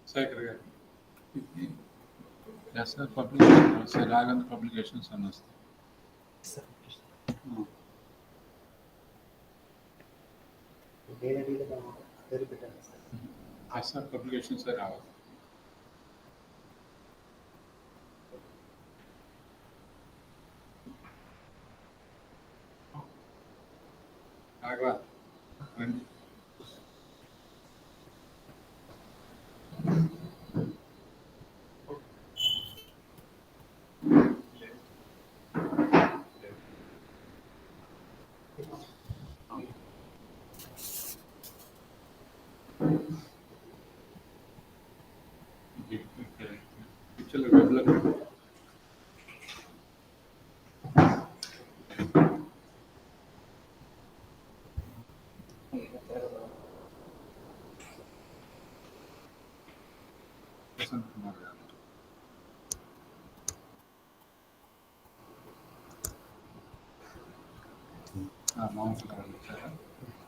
Secretary. Yes, sir. Publications. Sir, Raghan publications on us. Yes, sir. Publications are out. Raghav. Randy. Actually, regular.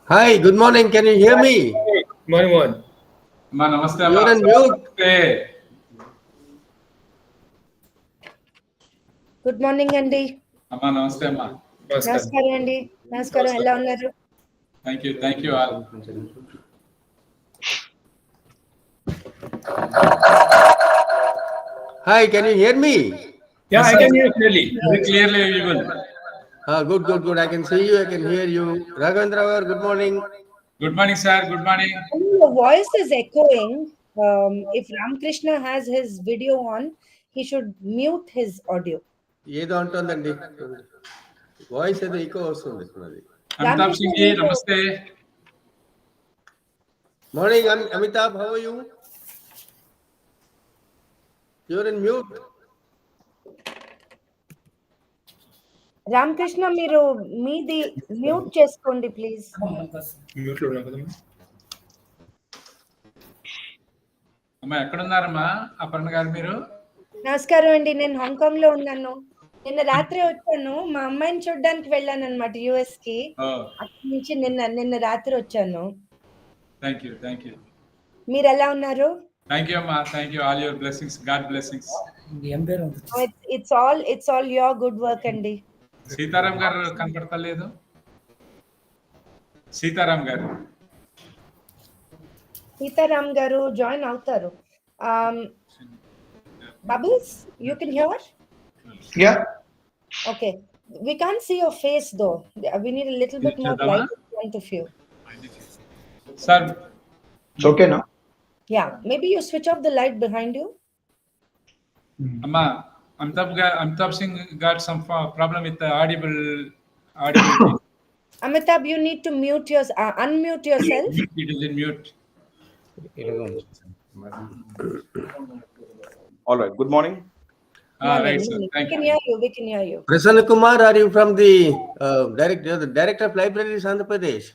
Hi, good morning. Can you hear me? Morning, Mohan. Ma, namaste. You're on mute. Namaste. Good morning అండి. Amma, namaste, Amma. నమస్కారం అండి. నమస్కారం. ఎలా ఉన్నారు? Thank you. Thank you all. Hi, can you hear me? Yeah, I can hear you clearly. Very clearly visible. Good. I can see you. I can hear you. Raghavendra, good morning. Good morning, sir. Good morning. Your voice is echoing. If Ramakrishna has his video on, he should mute his audio. ఏదో అంటుందండి voice ఏదో eco వస్తుంది నాది. Amitabh Singh ji, namaste. Morning, Amitabh, how are you? You're in mute. Ramakrishna మీరు మీది mute చేసుకోండి please. Mute లో ఉన్నా కదమ్మా. అమ్మా ఎక్కడున్నారమ్మా అపర్ణ గారు మీరు? నమస్కారం అండి. నేను హాంకాంగ్ లో ఉన్నాను. నిన్న రాత్రి వచ్చాను. మా అమ్మాయిని చూడడానికి వెళ్ళాను అనమాట యుఎస్ కి. అక్కడి నుంచి నిన్న రాత్రి వచ్చాను. Thank you. మీరు ఎలా ఉన్నారు? థ్యాంక్ యూ అమ్మా. Thank you. All your blessings. God blessings. It's all your good work అండి. సీతారాం గారు కనపడతలేదు. సీతారాం గారు జాయిన్ అవుతారు. Bubbles, you can hear? Yeah. Okay. We can't see your face though. We need a little bit more light in front of you. Sir. It's okay now. Yeah. Maybe you switch off the light behind you. Amma, Amitabh Singh got some problem with the audible. Amitabh, you need to unmute yourself. It is in mute. All right. Good morning. Right, sir. Thank you. We can hear you. Prasanna Kumar, are you from the director of libraries Andhra Pradesh?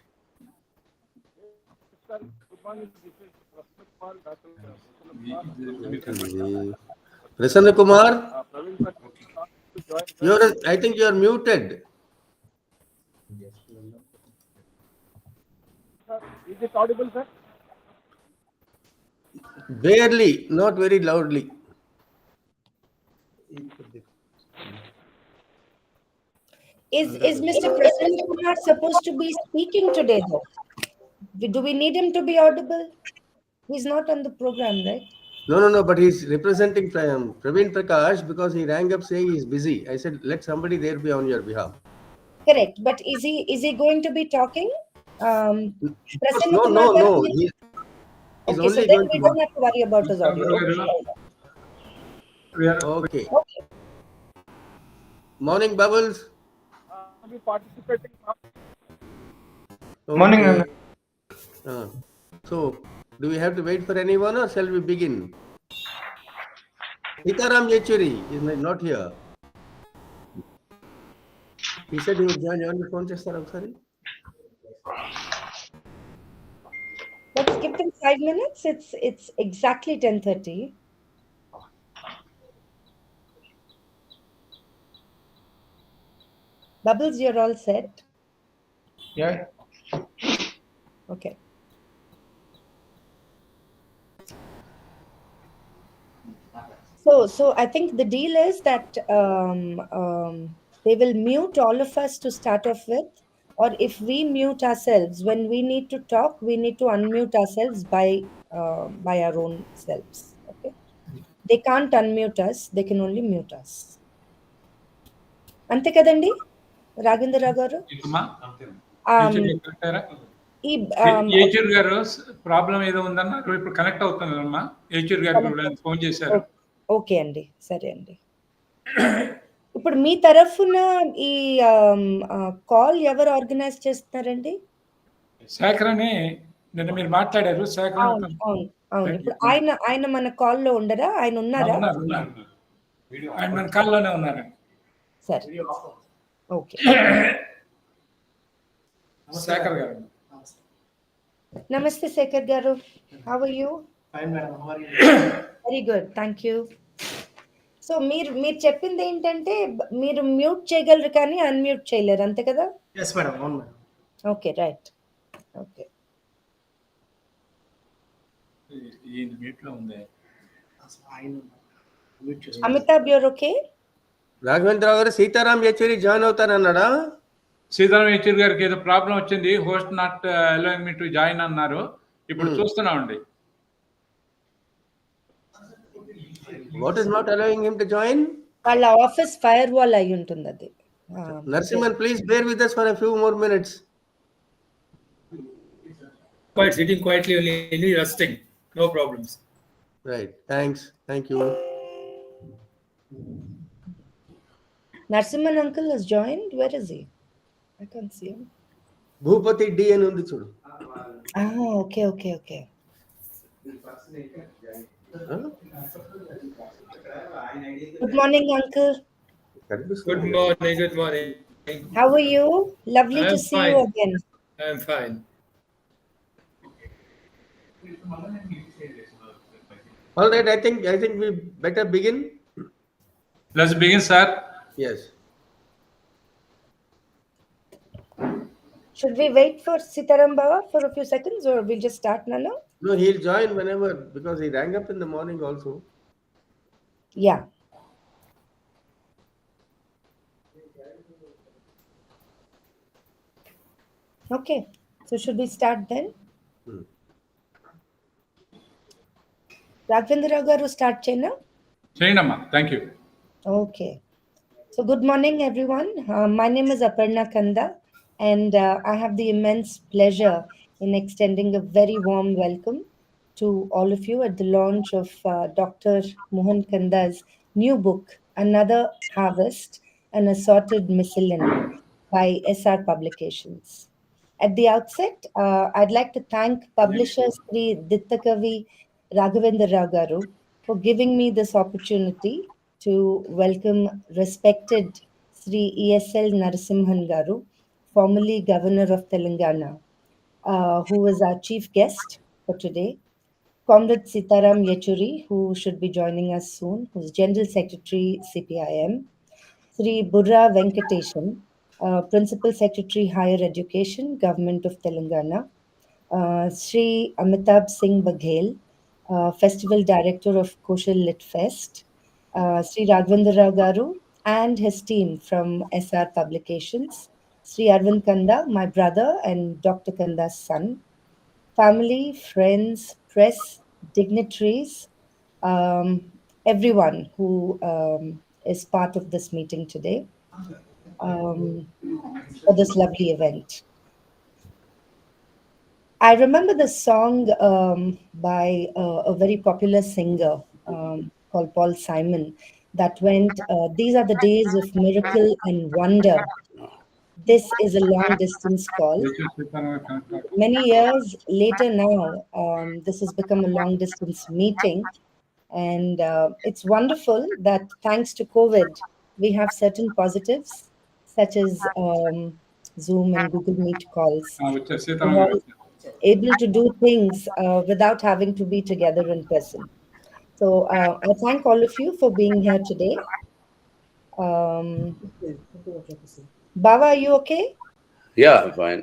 Prasanna Kumar, I think you are muted. Is it audible, sir? Barely, not very loudly. Is Mr. Prasanna Kumar supposed to be speaking today though? Do we need him to be audible? He's not on the program, right? No, but he's representing Praveen Prakash because he rang up saying he's busy. I said, let somebody there be on your behalf. Correct. But is he going to be talking? No. He's okay, only so then going we to... don't have to worry about his audio. Okay. Morning, Bubbles. I'll be participating. Okay. Morning. So, do we have to wait for anyone or shall we begin? Sitaram Yechuri is not here. He said he would join the phone just sorry. Let's give them 5 minutes. It's exactly 10:30. Bubbles, you're all set? Yeah. Okay. So I think the deal is that they will mute all of us to start off with, or if we mute ourselves when we need to talk, we need to unmute ourselves by our own selves. Okay, they can't unmute us; they can only mute us. అంతే కదండి రాఘవేంద్రరావు గారు? అమ్మా Um, కరెక్టారా? ఈ ఏచూర్ గారు problem ఏదో ఉందన్నారు, ఇప్పుడు connect అవుతుందమ్మా. ఏచూర్ గారు ఫోన్ చేశారు. ఓకే అండి, సరే అండి. ఇప్పుడు మీ తరఫున ఈ కాల్ ఎవరు ఆర్గనైజ్ చేస్తున్నారండి? శేఖర్ అని నిన్న మీరు మాట్లాడారు. శేఖర్ అవును అవును అవును. ఇప్పుడు ఆయన మన కాల్లో ఉండరా? ఆయన ఉన్నారా? ఆయన మన కాల్లోనే ఉన్నారు. సరే, ఓకే. శేఖర్ గారు. నమస్తే శేఖర్ గారు, how are you? Fine, madam. How are you? Very good, thank you. So మీరు చెప్పింది ఏంటంటే మీరు మ్యూట్ చేయగలరు కానీ అన్మ్యూట్ చేయలేరు, అంతే కదా? Yes, madam. On, madam. Okay, right. Okay. ఈ మీట్ లో ఉంది. I know. Mute just. Amitabh, your okay? Raghavendra Rao గారు సీతారాం యచూరి జాయిన్ అవుతానన్నాడా? సీతారాం యేచూరి గారికి ఏదో ప్రాబ్లం వచ్చింది, host not allowing me to join అన్నారు. ఇప్పుడు చూస్తున్నామండి. What is not allowing him to join? వాళ్ళ ఆఫీస్ ఫైర్ వాల్ అయి ఉంటుంది అది. Narasimhan, please bear with us for a few more minutes. Quite sitting quietly only resting. No problems. Right. Thanks. Thank you. Narasimhan uncle has joined. Where is he? I can't see him. Bhupati D అని ఉంది చూడు. Okay. Huh? Good morning, uncle. Good morning. How are you? Lovely I to am see fine. you again. I am fine. All right. I think we better begin. Let's begin, sir. Yes. Should we wait for Sitaram Baba for a few seconds, or we'll just start now? No, he'll join whenever, because he rang up in the morning also. Yeah. Okay. So should we start then? Raghavendra garu start cheyna? చేయండమ్మా. Thank you. Okay. So good morning, everyone. My name is Aparna Kanda, and I have the immense pleasure in extending a very warm welcome to all of you at the launch of Dr. Mohan Kanda's new book, Another Harvest, An Assorted Miscellany by SR Publications. At the outset, I'd like to thank publisher Sri Dittakavi Raghavendra Rao Garu for giving me this opportunity to welcome respected Sri ESL Narasimhan Garu, formerly Governor of Telangana, who is our chief guest for today. Comrade Sitaram Yechuri, who should be joining us soon, who's General Secretary, CPIM. Sri Burra Venkateshan, Principal Secretary, Higher Education, Government of Telangana. Sri Amitabh Singh Baghel, Festival Director of Koshal Lit Fest. Sri Raghavendra Rao Garu and his team from SR Publications. Sri Arvind Kanda, my brother and Dr. Kanda's son. Family, friends, press, dignitaries, everyone who is part of this meeting today for this lovely event. I remember the song by a very popular singer called Paul Simon that went, "These are the days of miracle and wonder. This is a long distance call." Many years later now, this has become a long distance meeting. And it's wonderful that thanks to COVID, we have certain positives, such as Zoom and Google Meet calls. వచ్చారు. Sitaram We're గారు all వచ్చారు. able to do things without having to be together in person. So I thank all of you for being here today. Baba, are you okay? Yeah, fine.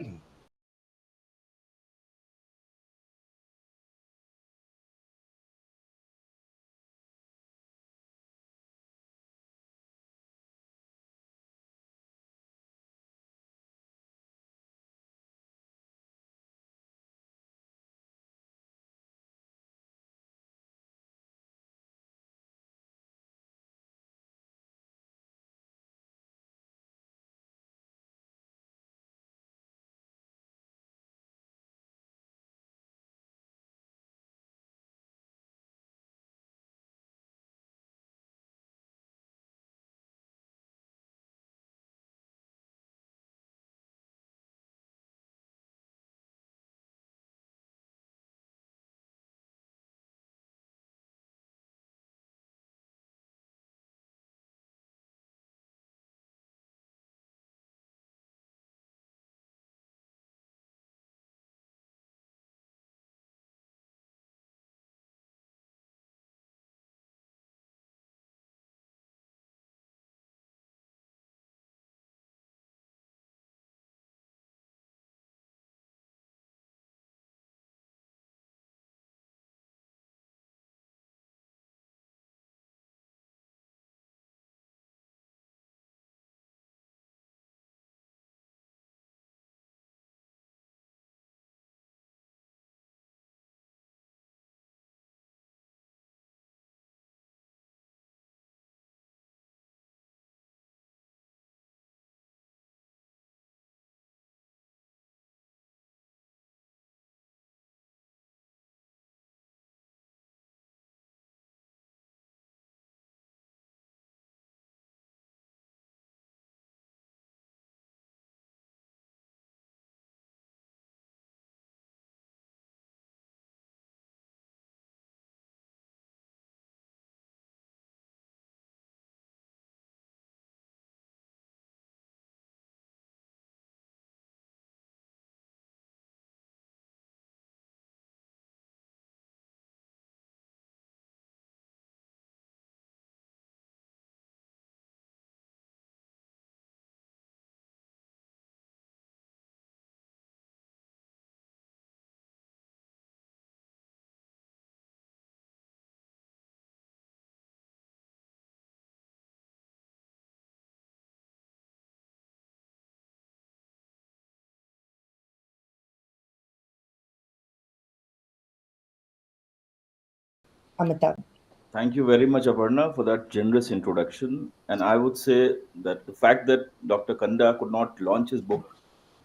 Amitabh. Thank you very much, Aparna, for that generous introduction. And I would say that the fact that Dr. Kanda could not launch his book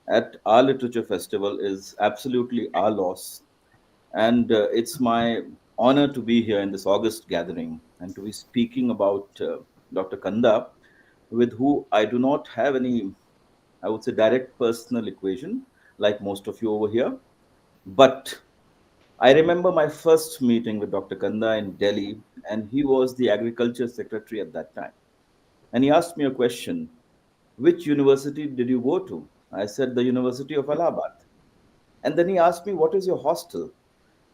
at our literature festival is absolutely our loss. And it's my honor to be here in this August gathering and to be speaking about Dr. Kanda, with who I do not have any, I would say, direct personal equation like most of you over here. But I remember my first meeting with Dr. Kanda in Delhi, and he was the agriculture secretary at that time. And he asked me a question: which university did you go to? I said, the University of Allahabad. And then he asked me, what is your hostel?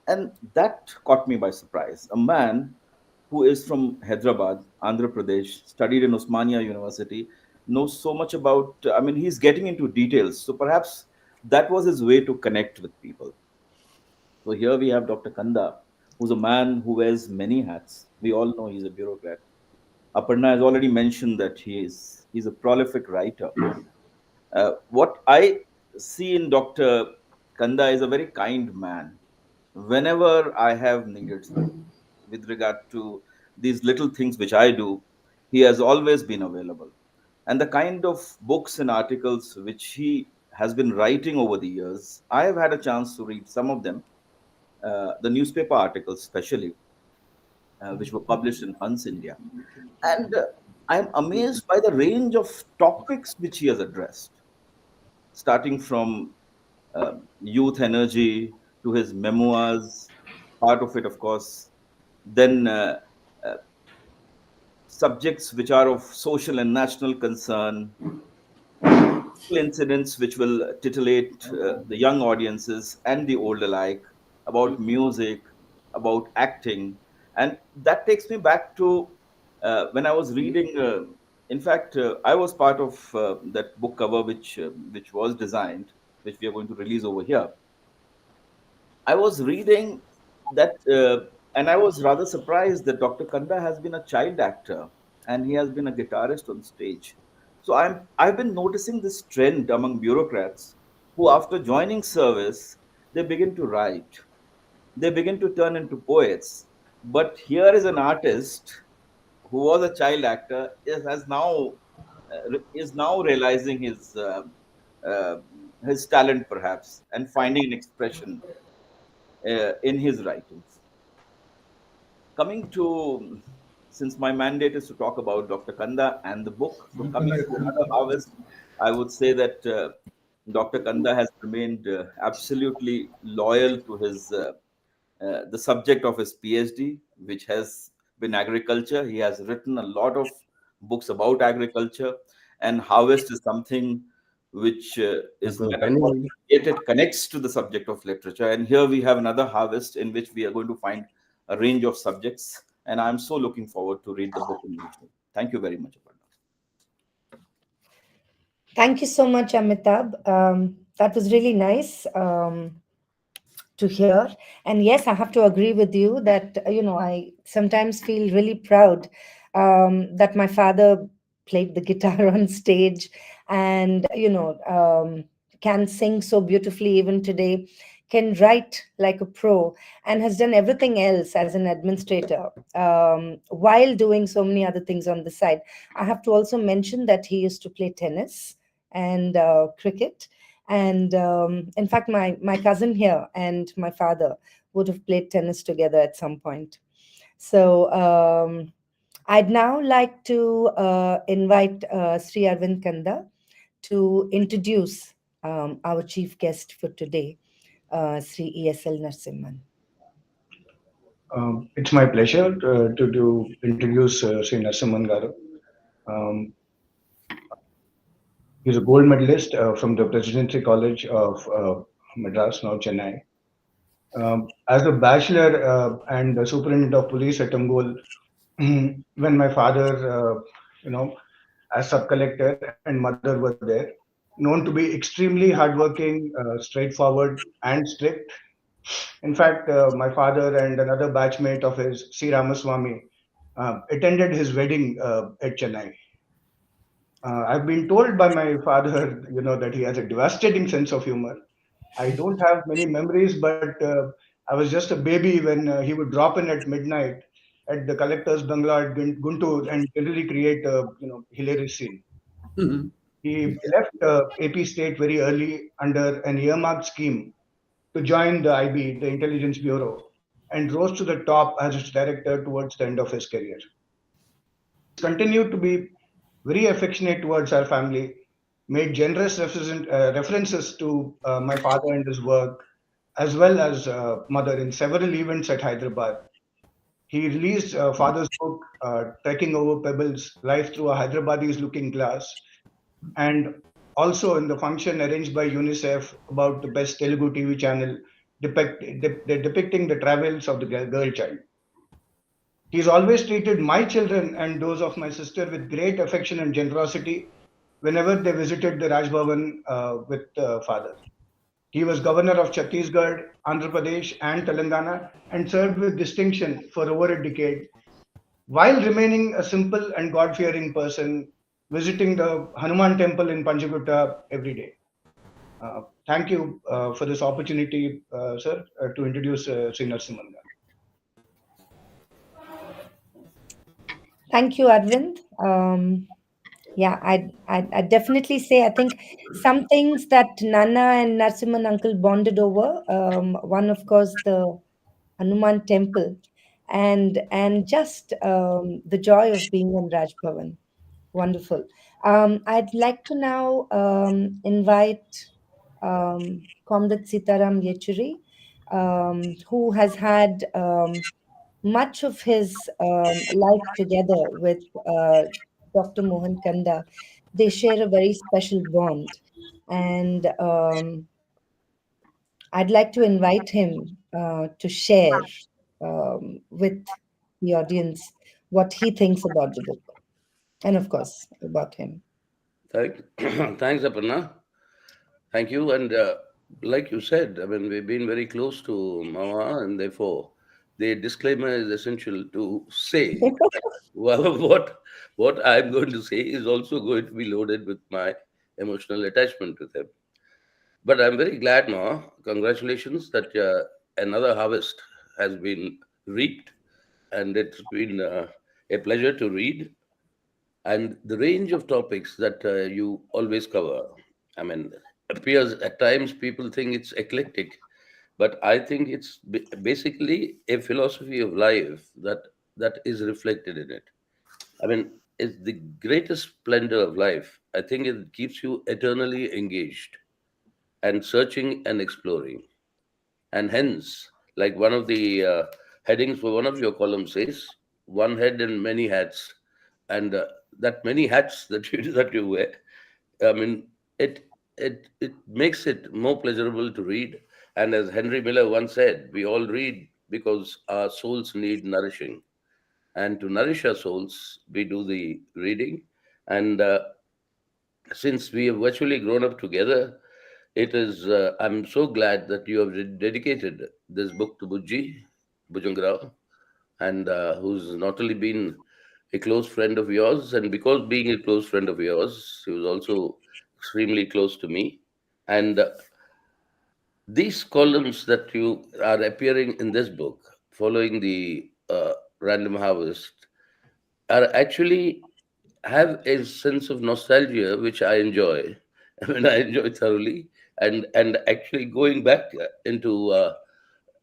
And that caught me by surprise. A man who is from Hyderabad, Andhra Pradesh, studied in Osmania University, knows so much about, I mean, he's getting into details. So perhaps that was his way to connect with people. So here we have Dr. Kanda, who's a man who wears many hats. We all know he's a bureaucrat. Aparna has already mentioned that he's a prolific writer. What I see in Dr. Kanda is a very kind man. Whenever I have needed something with regard to these little things which I do, he has always been available. And the kind of books and articles which he has been writing over the years, I have had a chance to read some of them, the newspaper articles, especially, which were published in Hans India. And I'm amazed by the range of topics which he has addressed, starting from youth energy to his memoirs, part of it, of course, then uh, subjects which are of social and national concern, incidents which will titillate the young audiences and the old alike, about music, about acting. And that takes me back to when I was reading. In fact, I was part of that book cover which was designed, which we are going to release over here. I was reading that, and I was rather surprised that Dr. Kanda has been a child actor and he has been a guitarist on stage. So I've been noticing this trend among bureaucrats who, after joining service, they begin to write, they begin to turn into poets. But here is an artist who was a child actor is now realizing uh, his talent perhaps and finding an expression in his writings. Coming to, since my mandate is to talk about Dr. Kanda and the book, so coming to another harvest, I would say that Dr. Kanda has remained absolutely loyal to his the subject of his PhD, which has been agriculture. He has written a lot of books about agriculture, and harvest is something which is Penny, it connects to the subject of literature. And here we have another harvest in which we are going to find a range of subjects. And I'm so looking forward to read the book in detail. Thank you very much, Aparna. Thank you so much, Amitabh. That was really nice. To hear. And yes, I have to agree with you that, I sometimes feel really proud that my father played the guitar on stage and, can sing so beautifully even today, can write like a pro, and has done everything else as an administrator while doing so many other things on the side. I have to also mention that he used to play tennis and cricket, and in fact, my cousin here and my father would have played tennis together at some point. So I'd now like to invite Sri Arvind Kanda to introduce our chief guest for today, Sri ESL Narsimhan. It's my pleasure to introduce Sri Narasimhan Garu. Um, he's a gold medalist from the Presidency College of Madras, now Chennai. As a bachelor and the superintendent of police at Tambol, when my father, as sub-collector and mother were there, known to be extremely hardworking, straightforward, and strict. In fact, my father and another batchmate of his, C. Ramaswamy, attended his wedding at Chennai. I've been told by my father, that he has a devastating sense of humor. I don't have many memories, but I was just a baby when he would drop in at midnight at the collector's bungalow at Guntur and generally create a hilarious scene. He left AP State very early under an earmarked scheme to join the IB, the Intelligence Bureau, and rose to the top as its director towards the end of his career. He's continued to be very affectionate towards our family, made generous references to my father and his work, as well as mother in several events at Hyderabad. He released father's book, Trekking Over Pebbles, Life Through a Hyderabadi's Looking Glass, and also in the function arranged by UNICEF about the best Telugu TV channel depicting the travels of the girl child. He's always treated my children and those of my sister with great affection and generosity whenever they visited the Raj Bhavan with father. He was governor of Chhattisgarh, Andhra Pradesh, and Telangana and served with distinction for over a decade while remaining a simple and God fearing person, visiting the Hanuman temple in Panchagutta every day. Thank you for this opportunity, sir, to introduce Sri Narasimhan. Thank you, Arvind. Yeah, I'd definitely say I think some things that Nana and Narsimhan uncle bonded over. One, of course, the Hanuman temple, and just the joy of being in Raj Bhavan. Wonderful. I'd like to now invite Comrade Sitaram Yechuri, who has had much of his life together with Dr. Mohan Kanda. They share a very special bond. And I'd like to invite him to share with the audience what he thinks about the book and, of course, about him. Thanks, Aparna. Thank you. And like you said, I mean, we've been very close to Mama, and therefore the disclaimer is essential to say well, what I'm going to say is also going to be loaded with my emotional attachment with him. But I'm very glad, Ma. Congratulations that another harvest has been reaped, and it's been a pleasure to read. And the range of topics that you always cover, I mean, appears at times people think it's eclectic, but I think it's basically a philosophy of life that is reflected in it. I mean, it's the greatest splendor of life. I think it keeps you eternally engaged and searching and exploring. And hence, like one of the headings for one of your columns says, one head and many hats. And that many hats that you wear, I mean, it makes it more pleasurable to read. And as Henry Miller once said, we all read because our souls need nourishing. And to nourish our souls, we do the reading. And since we have virtually grown up together, it is, I'm so glad that you have dedicated this book to Bujangrao, and who's not only been a close friend of yours, and because being a close friend of yours, he was also extremely close to me. And these columns that you are appearing in this book, following the Random Harvest, are actually have a sense of nostalgia, which I enjoy. I mean, I enjoy thoroughly, and actually going back into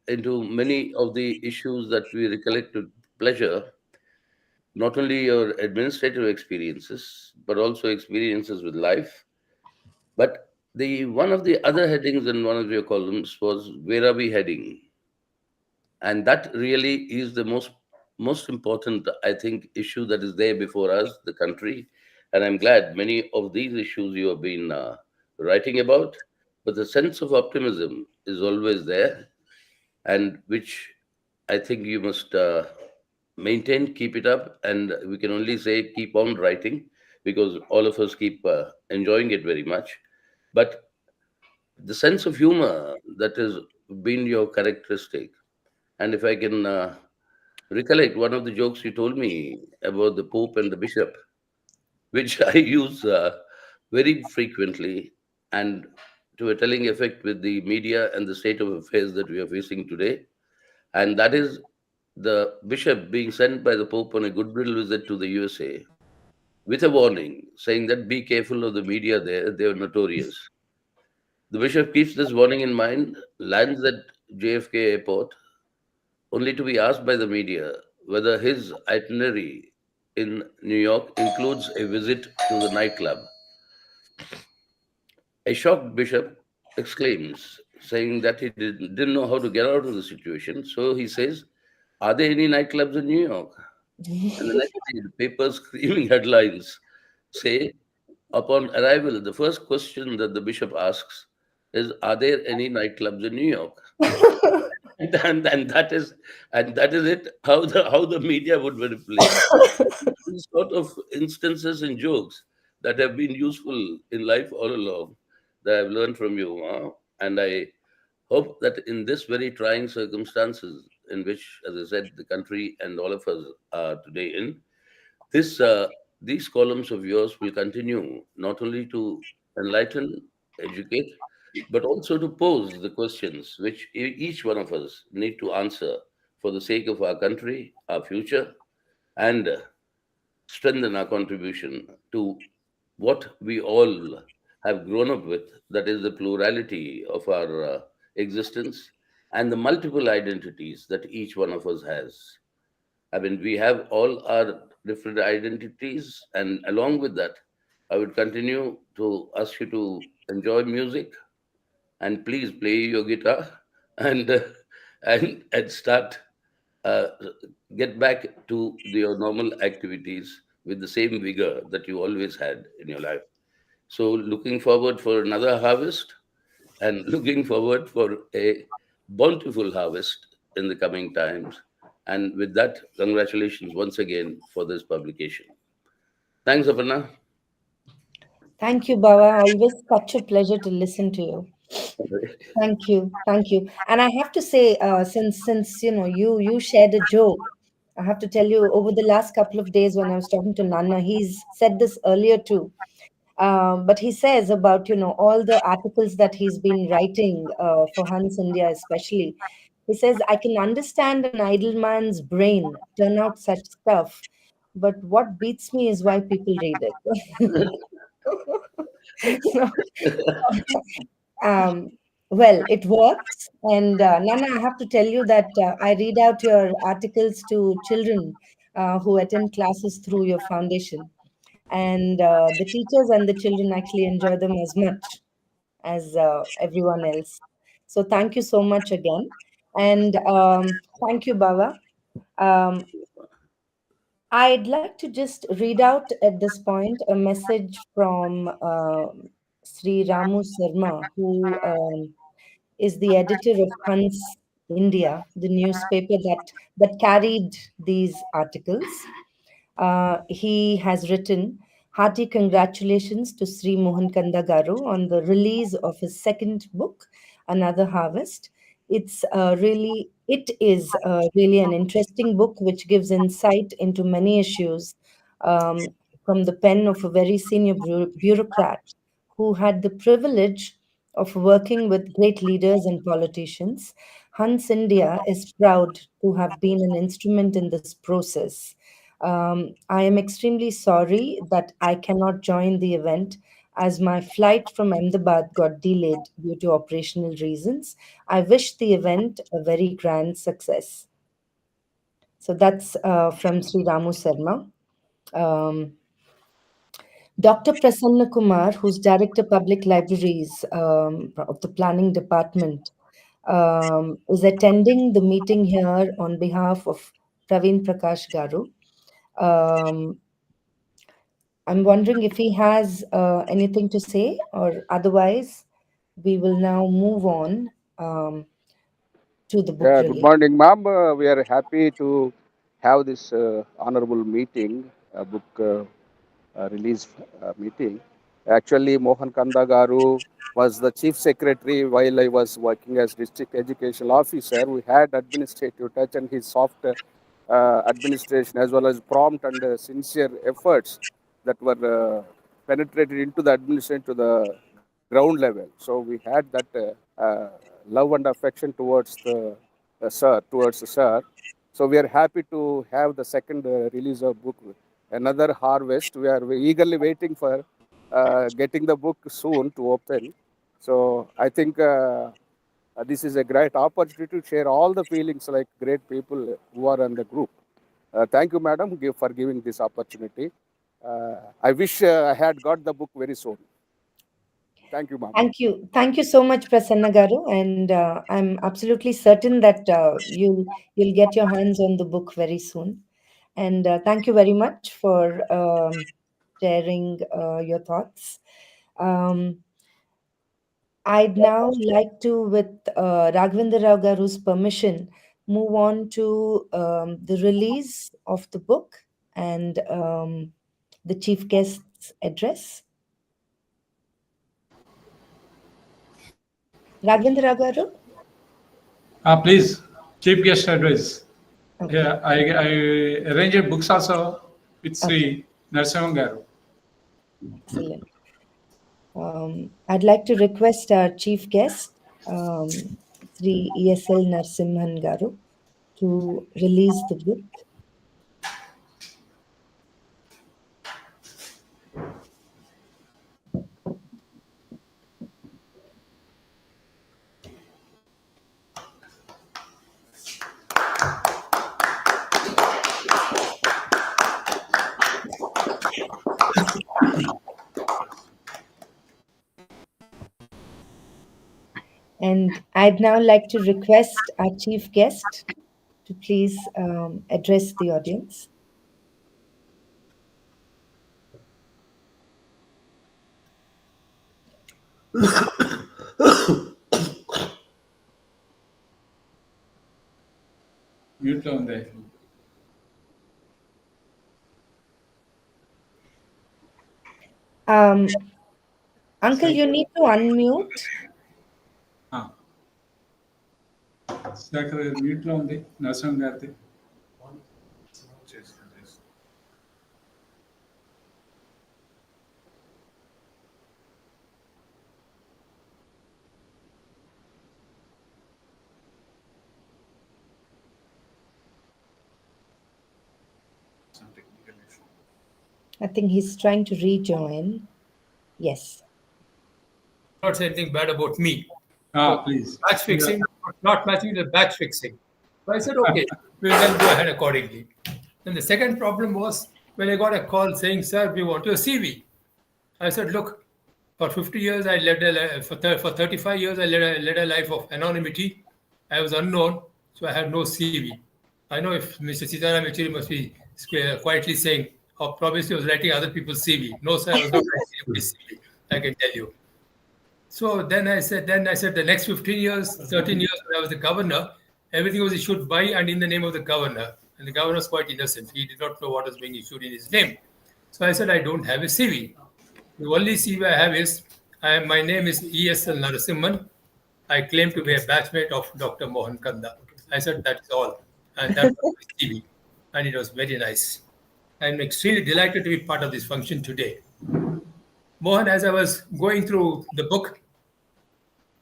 many of the issues that we recollect with pleasure, not only your administrative experiences, but also experiences with life. But the one of the other headings in one of your columns was where are we heading? And that really is the most important, I think, issue that is there before us, the country. And I'm glad many of these issues you have been writing about, but the sense of optimism is always there, and which I think you must maintain, keep it up, and we can only say keep on writing, because all of us keep enjoying it very much. But the sense of humor that has been your characteristic, and if I can recollect one of the jokes you told me about the Pope and the Bishop, which I use very frequently, and to a telling effect with the media and the state of affairs that we are facing today. And that is the bishop being sent by the Pope on a goodwill visit to the USA with a warning saying that be careful of the media there, they are notorious. The bishop keeps this warning in mind, lands at JFK airport, only to be asked by the media whether his itinerary in New York includes a visit to the nightclub. A shocked bishop exclaims, saying that he didn't know how to get out of the situation. So he says, are there any nightclubs in New York? And the next day, the paper's screaming headlines say, upon arrival, the first question that the bishop asks is, are there any nightclubs in New York? And that is it, how the media would manipulate. These sort of instances and jokes that have been useful in life all along that I've learned from you. And I hope that in this very trying circumstances in which, as I said, the country and all of us are today in, this these columns of yours will continue not only to enlighten, educate, but also to pose the questions which each one of us need to answer for the sake of our country, our future, and strengthen our contribution to what we all have grown up with, that is the plurality of our existence and the multiple identities that each one of us has. I mean, we have all our different identities, and along with that, I would continue to ask you to enjoy music and please play your guitar and and start uh, get back to your normal activities with the same vigor that you always had in your life. So, looking forward for another harvest and looking forward for a bountiful harvest in the coming times. And with that, congratulations once again for this publication. Thanks, Aparna. Thank you, Baba. Always such a pleasure to listen to you. Thank you, thank you. And I have to say, since you shared a joke, I have to tell you over the last couple of days when I was talking to Nana, he's said this earlier too. But he says about all the articles that he's been writing for Hans India, especially. He says I can understand an idle man's brain turn out such stuff, but what beats me is why people read it. So, um, well, it works. And Nana, I have to tell you that I read out your articles to children who attend classes through your foundation. And the teachers and the children actually enjoy them as much as everyone else. So thank you so much again. And thank you, Baba. Um, I'd like to just read out at this point a message from Sri Ramu Sarma, who is the editor of Hans India, the newspaper that carried these articles. He has written, hearty congratulations to Sri Mohan Kanda Garu on the release of his second book, Another Harvest. It is really an interesting book which gives insight into many issues from the pen of a very senior bureaucrat who had the privilege of working with great leaders and politicians. Hans India is proud to have been an instrument in this process. I am extremely sorry that I cannot join the event as my flight from Ahmedabad got delayed due to operational reasons. I wish the event a very grand success. So that's from Sri Ramu Sarma. Um, Dr. Prasanna Kumar, who's Director Public Libraries of the Planning Department, is attending the meeting here on behalf of Praveen Prakash Garu. I'm wondering if he has anything to say, or otherwise, we will now move on to the book Yeah, good release. morning, ma'am. We are happy to have this honorable meeting, book release meeting. Actually, Mohan Kanda Garu was the chief secretary while I was working as district educational officer. We had administrative touch and his soft administration as well as prompt and sincere efforts that were penetrated into the administration to the ground level. So we had that love and affection towards the sir. So we are happy to have the second release of book, another harvest. We are eagerly waiting for getting the book soon to open. So I think this is a great opportunity to share all the feelings like great people who are in the group. Thank you, madam, for giving this opportunity. I wish I had got the book very soon. Thank you, ma'am. Thank you so much, Prasanna Garu, and I'm absolutely certain that you'll get your hands on the book very soon. And thank you very much for sharing your thoughts. I'd now like to, with Raghavendra Rao Garu's permission, move on to the release of the book and the chief guest's address. Raghavendra Rao Garu? Please, chief guest advice. Okay. Yeah, I arranged books also with Sri Narasimhan Garu. Excellent. I'd like to request our chief guest, Sri ESL Narasimhan Garu, to release the book. And I'd now like to request our chief guest to please address the audience. Mute lo undi. Uncle, you need to unmute. Sakar mute lo undi. Narasimhan Garuది. I think he's trying to rejoin. Yes. Not say anything bad about me. Please. Batch fixing, not matching the batch fixing. So I said, okay, we'll then go ahead accordingly. Then the second problem was when I got a call saying, sir, we want your CV. I said, look, for 50 years, I led for 35 years, I led a life of anonymity. I was unknown, so I had no CV. I know if Mr. Sitaram Yechuri must be quietly saying, or probably he was writing other people's CV. No, sir, I was not writing anybody's CV, I can tell you. So then I said the next 15 years, 13 years when I was the governor, everything was issued by and in the name of the governor. And the governor was quite innocent. He did not know what was being issued in his name. So I said, I don't have a CV. The only CV I have is, my name is ESL Narasimhan. I claim to be a batchmate of Dr. Mohan Kanda. I said, that's all. And that was my CV. And it was very nice. I'm extremely delighted to be part of this function today. Mohan, as I was going through the book,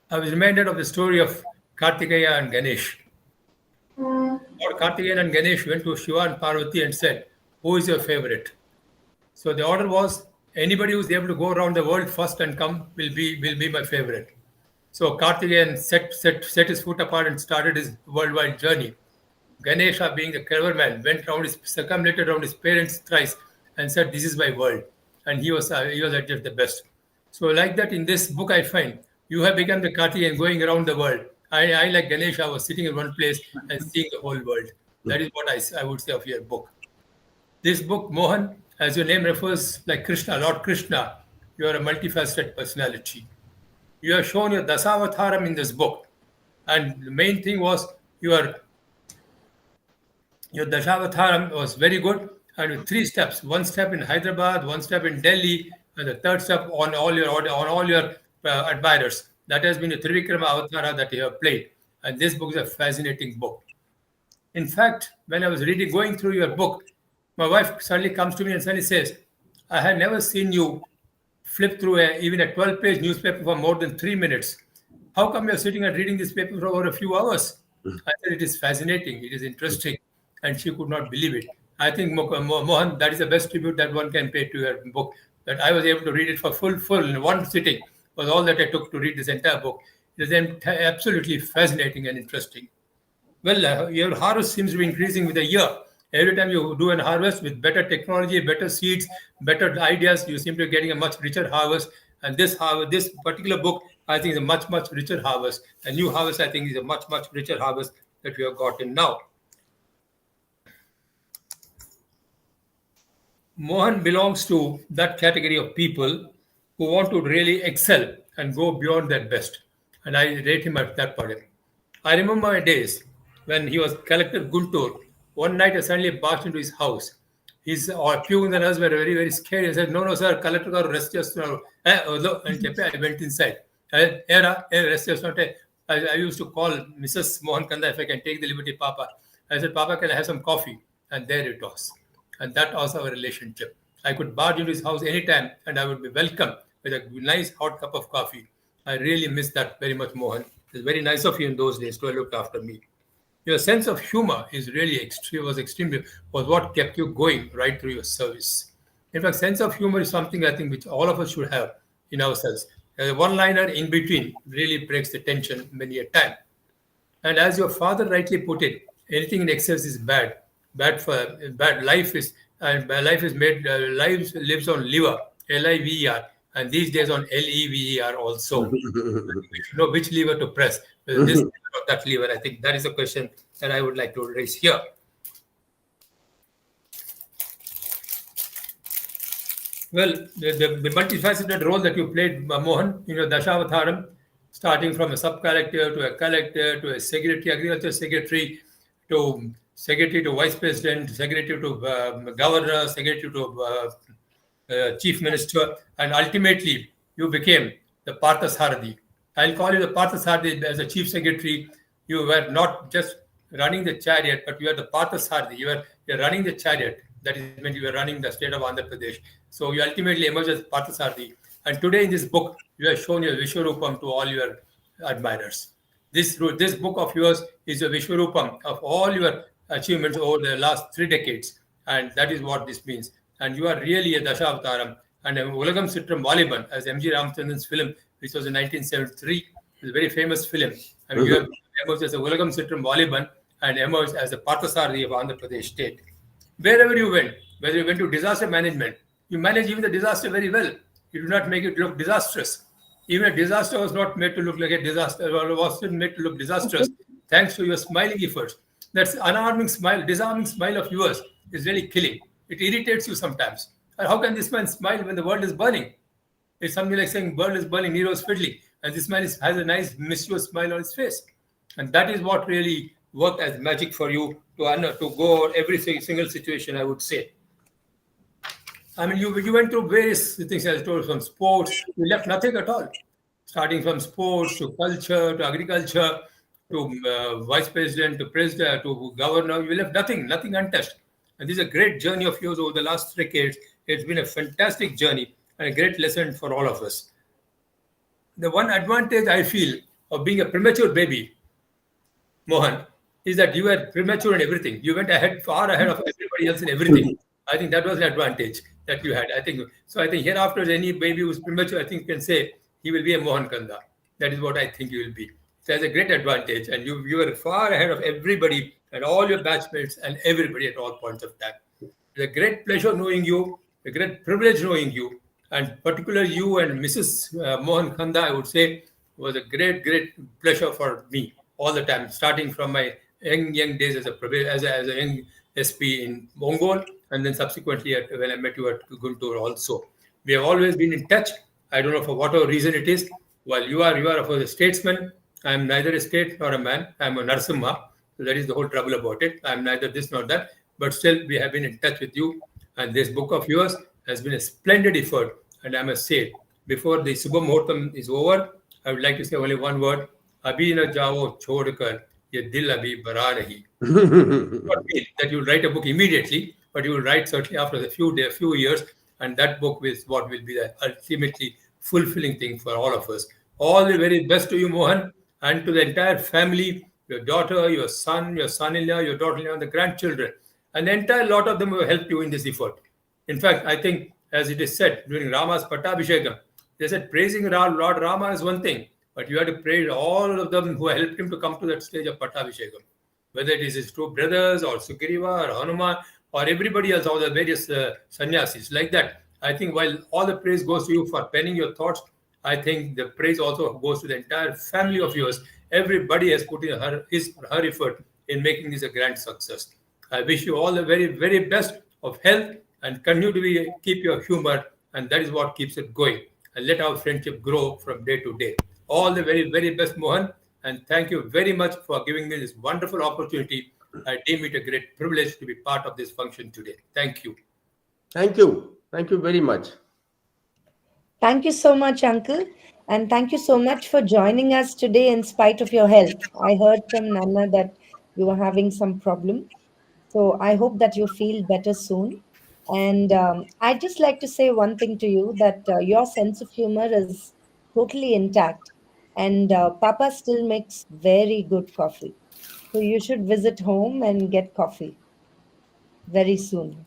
I was reminded of the story of Kartikeya and Ganesh. Lord Kartikeya and Ganesh went to Shiva and Parvati and said, who is your favorite? So the order was, anybody who's able to go around the world first and come will be my favorite. So Kartikeyan set his foot apart and started his worldwide journey. Ganesha, being the clever man, circumambulated around his parents thrice and said, this is my world. And he was adjudged the best. So like that, in this book, I find you have become the Kartikeyan going around the world. I like Ganesha, was sitting in one place and seeing the whole world. That is what I would say of your book. This book, Mohan, as your name refers, like Krishna, Lord Krishna, you are a multifaceted personality. You have shown your Dasavataram in this book. And the main thing was your Dasavataram was very good. And with 3 steps, 1 step in Hyderabad, 1 step in Delhi, and the 3rd step on all your admirers. That has been a Trivikrama Avatara that you have played. And this book is a fascinating book. In fact, when I was going through your book, my wife suddenly comes to me and suddenly says, I had never seen you flip through even a 12-page newspaper for more than 3 minutes. How come you're sitting and reading this paper for over a few hours? I said, it is fascinating, it is interesting. And she could not believe it. I think, Mohan, that is the best tribute that one can pay to your book. That I was able to read it for full in one sitting was all that I took to read this entire book. It is absolutely fascinating and interesting. Well, your harvest seems to be increasing with a year. Every time you do an harvest with better technology, better seeds, better ideas, you seem to be getting a much richer harvest. And this particular book, I think, is a much richer harvest. A new harvest, I think, is a much richer harvest that we have gotten now. Mohan belongs to that category of people who want to really excel and go beyond their best. And I rate him at that point. I remember my days when he was Collector Guntur. One night I suddenly barged into his house. His pew and the nurse were very scared. He said, no, sir, Collector garu rest chestunaru. And I went inside. Rest chestunnante. I used to call Mrs. Mohan Kanda if I can take the liberty, Papa. I said, Papa, can I have some coffee? And there it was. And that was our relationship. I could barge into his house anytime and I would be welcome with a nice hot cup of coffee. I really miss that very much, Mohan. It was very nice of you in those days to have looked after me. Your sense of humor is really was what kept you going right through your service. In fact, sense of humor is something I think which all of us should have in ourselves. A one-liner in between really breaks the tension many a time. And as your father rightly put it, anything in excess is bad. Bad life is made. Life lives on liver, Liver, and these days on Lever also. We should know which lever to press. Whether this lever or that lever. I think that is a question that I would like to raise here. Well, the multifaceted role that you played, Mohan, in your Dashavatharam, starting from a sub-collector to a collector to a secretary, agriculture secretary, to secretary to vice president, secretary to governor, secretary to chief minister, and ultimately you became the Parthasarathi. I'll call you the Parthasarathi as a chief secretary. You were not just running the chariot, but you are the Parthasarathi. You're running the chariot. That is when you were running the state of Andhra Pradesh. So you ultimately emerged as Parthasarathi. And today in this book, you have shown your Vishwarupam to all your admirers. This book of yours is a Vishwarupam of all your achievements over the last 3 decades. And that is what this means. And you are really a Dashavataram and a Ulagam Sitram Valiban, as M.G. Ramchandran's film, which was in 1973. It's a very famous film. And you have emerged as a Ulagam Sitram Valiban and emerged as a Parthasarathi of Andhra Pradesh state. Wherever you went, whether you went to disaster management, you managed even the disaster very well. You do not make it look disastrous. Even a disaster was not made to look like a disaster, or wasn't made to look disastrous, thanks to your smiling efforts. That's unarming smile, disarming smile of yours is really killing. It irritates you sometimes. And how can this man smile when the world is burning? It's something like saying world is burning, Nero is fiddling. And this man has a nice mischievous smile on his face. And that is what really worked as magic for you to go over every single situation, I would say. I mean, you went through various things, as I told, from sports. You left nothing at all. Starting from sports to culture to agriculture to vice president to president to governor, you left nothing untouched. And this is a great journey of yours over the last 3 decades. It's been a fantastic journey and a great lesson for all of us. The one advantage I feel of being a premature baby, Mohan, is that you were premature in everything. You went far ahead of everybody else in everything. I think that was an advantage that you had. I think hereafter, any baby who's premature, I think can say he will be a Mohan Kanda. That is what I think he will be. So that's a great advantage. And you were far ahead of everybody and all your batchmates and everybody at all points of time. It's a great pleasure knowing you, a great privilege knowing you, and particularly you and Mrs. Mohan Kanda, I would say, was a great pleasure for me all the time, starting from my young days as a young SP in Mongol, and then subsequently when I met you at Guntur also. We have always been in touch. I don't know for whatever reason it is. While you are a statesman, I am neither a state nor a man. I am a Narsimha. So that is the whole trouble about it. I am neither this nor that. But still, we have been in touch with you. And this book of yours has been a splendid effort. And I must say, before the Subha Muhurtam is over, I would like to say only one word. Abhi na jao chhodkar, ye dil abhi bara nahi. Not mean that you will write a book immediately, but you will write certainly after a few years. and that book is what will be the ultimately fulfilling thing for all of us. All the very best to you, Mohan, and to the entire family, your daughter, your son-in-law, your daughter-in-law, and the grandchildren, and the entire lot of them will help you in this effort. In fact, I think, as it is said during Rama's Pattabhishekam, they said praising Lord Rama is one thing, but you have to praise all of them who helped him to come to that stage of Pattabhishekam. Whether it is his two brothers or Sugriva or Hanuman or everybody else, all the various sannyasis. Like that, I think while all the praise goes to you for penning your thoughts, I think the praise also goes to the entire family of yours. Everybody has put in his or her effort in making this a grand success. I wish you all the very, very best of health and continue to keep your humor, and that is what keeps it going. And let our friendship grow from day to day. All the very, very best, Mohan, and thank you very much for giving me this wonderful opportunity. I deem it a great privilege to be part of this function today. Thank you. Thank you. Thank you very much. Thank you so much, Uncle. And thank you so much for joining us today in spite of your health. I heard from Nana that you were having some problem. So I hope that you feel better soon. And I'd just like to say one thing to you that your sense of humor is totally intact. And Papa still makes very good coffee. So you should visit home and get coffee very soon.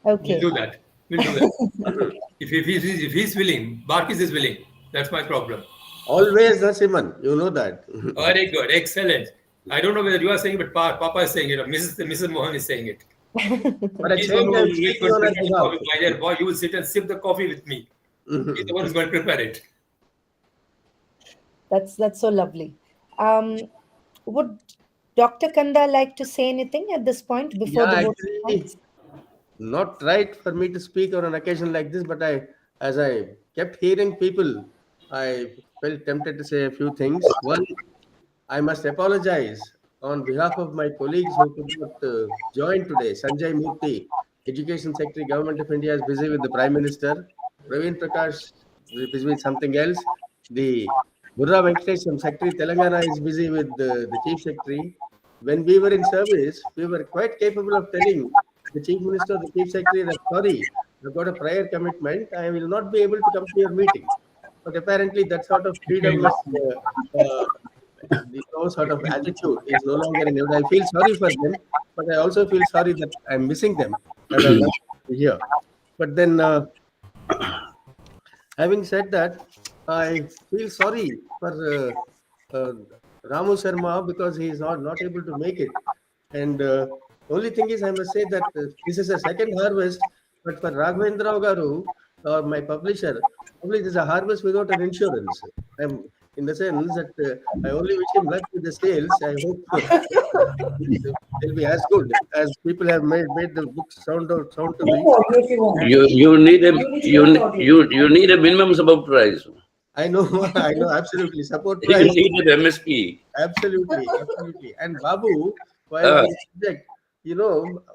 We'll Okay. do that. We'll do that. if he's willing, Barkis is willing. That's my problem. Always Narasimhan, you know that. Very good. Excellent. I don't know whether you are saying it, but Papa is saying it, or Mrs. Mohan is saying it. But at He's the the same one time, who is speaking going to on prepare our the behalf. coffee. My dear boy, you will sit and sip the coffee with me. He's the one who's going to prepare it. That's so lovely. Would Dr. Kanda like to say anything at this point before Yeah, the vote actually, starts? not right for me to speak on an occasion like this, but as I kept hearing people, I felt tempted to say a few things. One, I must apologize on behalf of my colleagues who could not join today. Sanjay Murthy, Education Secretary, Government of India, is busy with the Prime Minister. Praveen Prakash is busy with something else. The Burra Venkatesham Secretary, Telangana, is busy with the Chief Secretary. When we were in service, we were quite capable of telling the Chief Minister, the Chief Secretary, that sorry, I've got a prior commitment. I will not be able to come to your meeting. But apparently, that sort of freedomless sort of attitude is no longer in it. I feel sorry for them, but I also feel sorry that I'm missing them as I'm not here. But then, having said that, I feel sorry for Ramu Sharma because he is not able to make it. And only thing is, I must say that this is a second harvest, but for Raghavendra Garu, my publisher, probably this is a harvest without an insurance. I'm in the sense that I only wish him luck with the sales. I hope they'll be as good as people have made the book sound to be. You need a you need a minimum support price. I know, I know, absolutely. Support You price. need an MSP. Absolutely, absolutely. And Babu, while on the subject,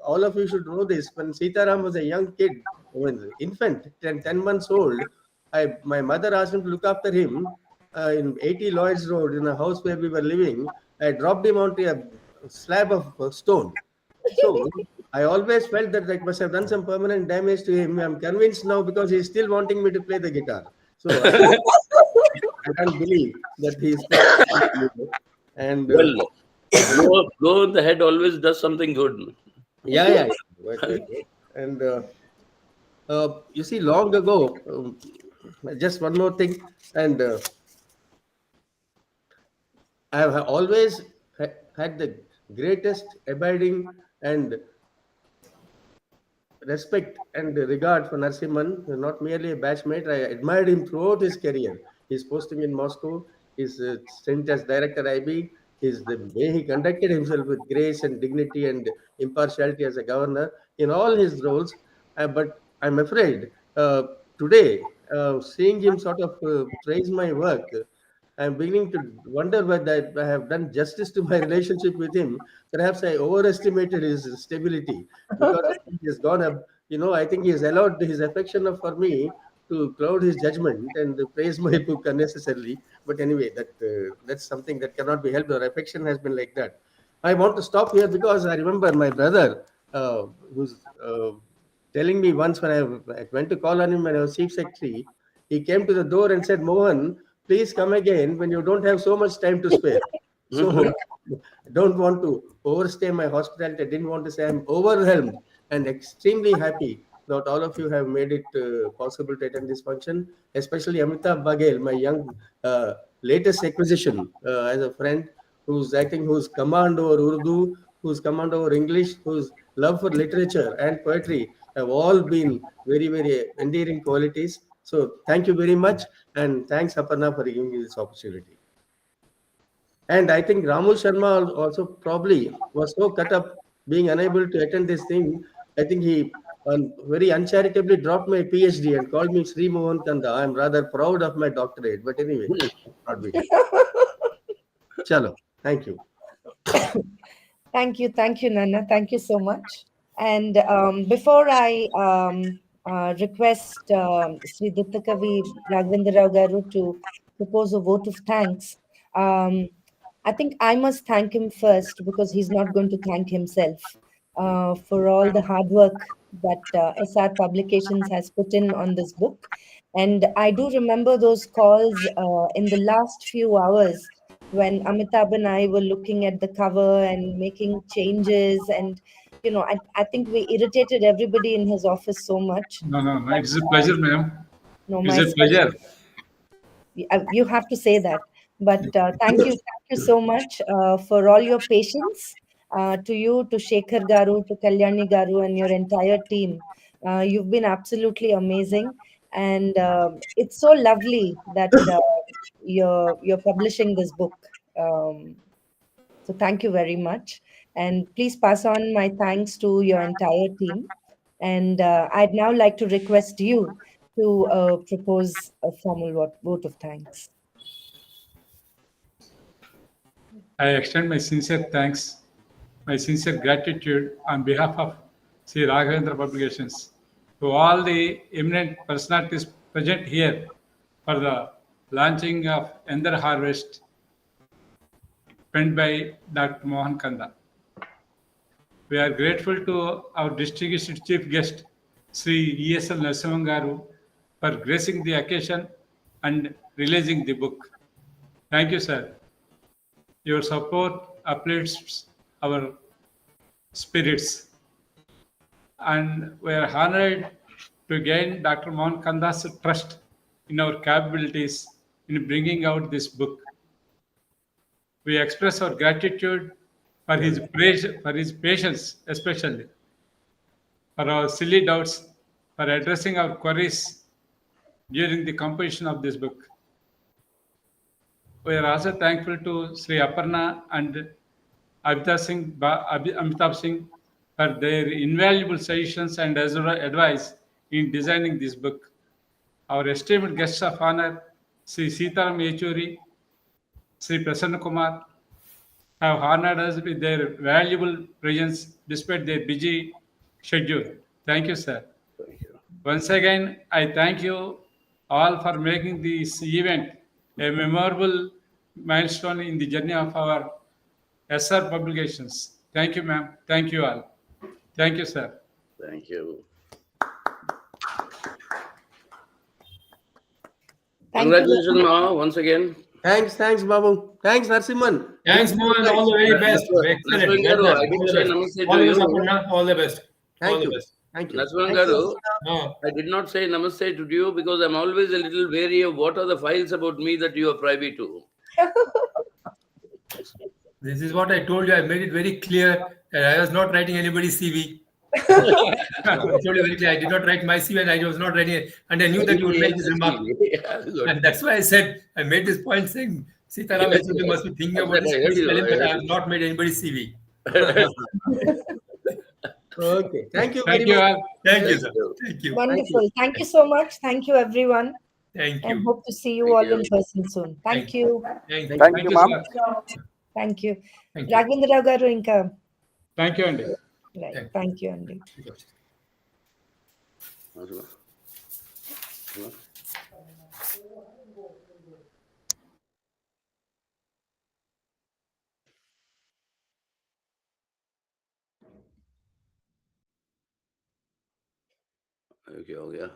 all of you should know this. When Sitaram was a young kid, when infant, 10 months old, my mother asked him to look after him in 80 Lloyds Road in a house where we were living. I dropped him onto a slab of stone. So I always felt that I must have done some permanent damage to him. I'm convinced now because he's still wanting me to play the guitar. So I can't believe that he's still. And Well, blow in the head always does something good. yeah. And you see, long ago, just one more thing, and I have always had the greatest abiding and respect and regard for Narasimhan, not merely a batchmate. I admired him throughout his career. His posting in Moscow, his stint as director IB, the way he conducted himself with grace and dignity and impartiality as a governor in all his roles. But I'm afraid today, seeing him sort of praise my work, I'm beginning to wonder whether I have done justice to my relationship with him. Perhaps I overestimated his stability because I think he has gone up. I think he has allowed his affection for me to cloud his judgment and praise my book unnecessarily. But anyway, that's something that cannot be helped. Our affection has been like that. I want to stop here because I remember my brother, who's telling me once when I went to call on him when I was chief secretary, he came to the door and said, Mohan, please come again when you don't have so much time to spare. So don't want to overstay my hospitality. I didn't want to say I'm overwhelmed and extremely happy that all of you have made it possible to attend this function, especially Amitabh Baghel, my young latest acquisition as a friend whose command over Urdu, whose command over English, whose love for literature and poetry have all been very, very endearing qualities. So thank you very much. And thanks, Aparna, for giving me this opportunity. And I think Ramul Sharma also probably was so cut up being unable to attend this thing. I think he very uncharitably dropped my PhD and called me Sri Mohan Kanda. I'm rather proud of my doctorate. But anyway, not be. Chalo. Thank you. Thank you, Nana. Thank you so much. And before I request Sri Kavi Raghavendra Rao Garu to propose a vote of thanks, um, I think I must thank him first because he's not going to thank himself for all the hard work that SR Publications has put in on this book. And I do remember those calls in the last few hours when Amitabh and I were looking at the cover and making changes. And, I think we irritated everybody in his office so much. No. But, It's a pleasure, ma'am. no, It's my a pleasure. special, you have to say that. But thank you so much for all your patience. To you, to Shekhar Garu, to Kalyani Garu, and your entire team. You've been absolutely amazing, and it's so lovely that you're publishing this book. So thank you very much, and please pass on my thanks to your entire team. And I'd now like to request you to propose a formal vote of thanks. I extend my sincere thanks, my sincere gratitude on behalf of Sri Raghavendra Publications to all the eminent personalities present here for the launching of Ender Harvest, penned by Dr. Mohan Kanda. We are grateful to our distinguished chief guest, Sri ESL Narasimhan for gracing the occasion and releasing the book. Thank you, sir. Your support uplifts our spirits, and we are honored to gain Dr. Mohan Kanda's trust in our capabilities in bringing out this book. We express our gratitude for his praise, for his patience, especially for our silly doubts, for addressing our queries during the composition of this book. We are also thankful to Sri Aparna and Amitabh Singh for their invaluable suggestions and advice in designing this book. Our esteemed guests of honor, Sri Sitaram Yechuri, Sri Prasanna Kumar, have honored us with their valuable presence despite their busy schedule. Thank you, sir. Thank you. Once again, I thank you all for making this event a memorable milestone in the journey of our SR publications. Thank you, ma'am. Thank you all. Thank you, sir. Thank you. Thank you. Congratulations, Ma, once again. Thanks, Babu. Thanks, Narsimhan. Thanks, Mohan. All the very best. Excellent. Well Garu, done. I didn't All the say best. namaste All to the best, you. Aparna. All the best. All Thank the you. best. Thank you. Narasimhan Thank you. Garu, No. I did not say namaste to you because I'm always a little wary of what are the files about me that you are privy to. This is what I told you. I made it very clear that I was not writing anybody's CV. I told you very clear. I did not write my CV and I was not writing it. And I knew that you would make this remark. Yeah, good. And that's why I said, I made this point saying, Sitaram Yes, Yechuri must be thinking about That this. I heard Please you. tell him I that I heard have not made anybody's CV. Okay. Thank you very Thank you much. all. Thank you, Thank sir. you. Thank you. Wonderful. Thank you so much. Thank you, everyone. Thank And you. hope to see you Thank all you. in person soon. Thank you. Thank you. Thank Thank you, you, ma'am. sir. Thank you. Thank you. Raghavendra Rao Garu Inka. Thank you, Andy. Right. Thank you. Thank you, Andy. Okay, हो गया.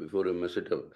Before I mess it up.